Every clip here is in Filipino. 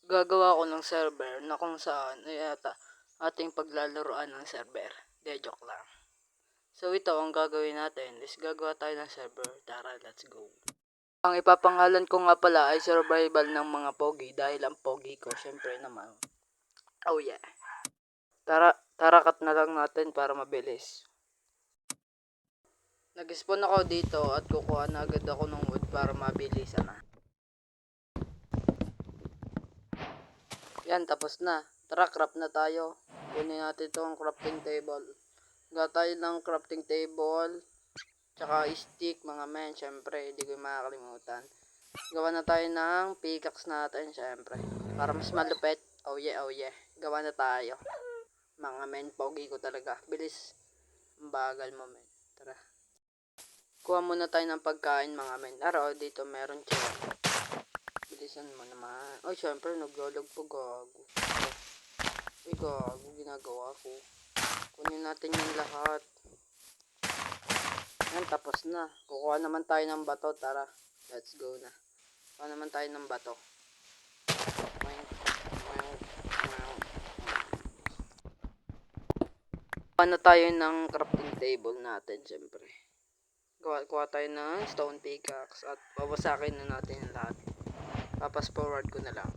Gagawa ko ng server na kung saan ay ating paglalaroan ng server. De, joke lang. So ito ang gagawin natin is gagawa tayo ng server. Tara, let's go. Ang ipapangalan ko nga pala ay survival ng mga pogi dahil ang pogi ko syempre naman. Oh yeah. Tarakat na lang natin para mabilis. Nag-spawn ako dito at kukuha na agad ako ng wood para mabilisan na. Yan, tapos na. Tara, craft na tayo. Kunin natin itong crafting table. Gawa tayo ng crafting table. Tsaka stick, mga men. Syempre, hindi ko makakalimutan. Gawa na tayo ng pickaxe natin, syempre. Para mas malupit. Oh yeah, oh yeah. Gawa na tayo. Mga men, pogi ko talaga. Bilis. Ang bagal mo, men. Tara. Kuha muna tayo ng pagkain, mga men. Araw, dito meron siya. Bilisan mo naman. Ay, syempre, naglalag po, gago. Ay, gago, ginagawa ko. Kunin natin yung lahat. Yan, tapos na. Kukuha naman tayo ng bato, tara. Let's go na. Kuha naman tayo ng bato. Kuha na tayo ng crafting table natin, syempre. Kuha tayo ng stone pickaxe at bawasakin na natin yung lahat. Papas forward ko na lang.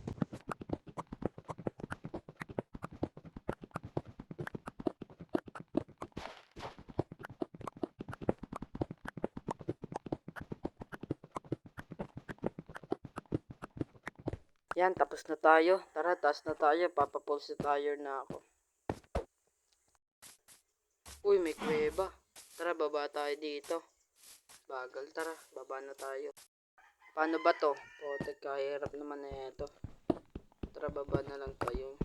Yan, tapos na tayo. Tara, taas na tayo. Papapulse tire na ako. Uy, may kuweba. Tara, baba tayo dito. Bagal, tara. Baba na tayo. Paano ba to? Potek, kahirap naman na ito. Tara, baba na lang tayo.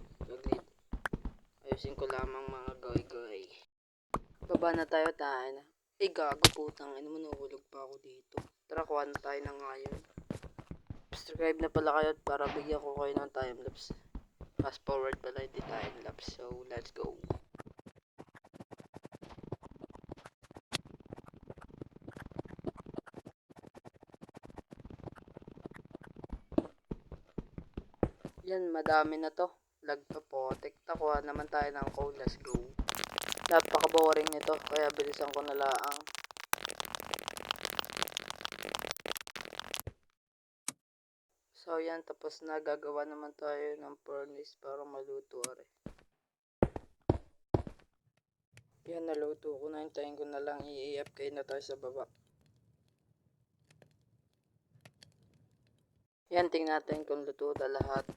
Ayusin ko lamang mga goy-goy. Baba na tayo, tayo na. Eh, gago putang. Ano mo, nahulog pa ako dito. Tara, kuha na tayo ng ngayon. Subscribe na pala kayo para bigyan ko kayo ng time-lapse. Fast forward pala, hindi time-lapse. So, let's go. Yan, madami na to. Lagpapotek. Takuha naman tayo ng coal. Let's go. Napaka-boring nito. Kaya bilisan ko na laang. So, yan. Tapos na. Gagawa naman tayo ng furnace para maluto. Yan, naluto ko na. Hintayin ko na lang. I-AFK na tayo sa baba. Yan, tingnan natin kung luto na lahat.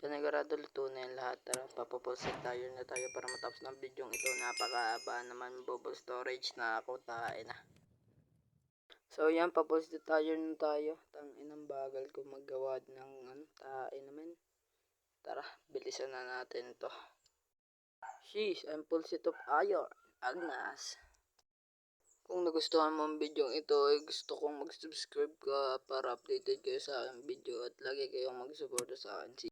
Panigurado luto na yung lahat. Tara, papapulset tayo na tayo para matapos ng video ito. Napakahaba naman, bubble storage na ako, tain na. So yan, papulset tayo na tayo. Tanginang bagal ko maggawa ng tain naman. Tara, bilisan na natin to. Sheesh, I'm pulset of iron. Agnas. Kung nagustuhan mo ang video ito, gusto kong mag-subscribe ka para updated kayo sa aking video at lagi kayong mag-suporta sa akin.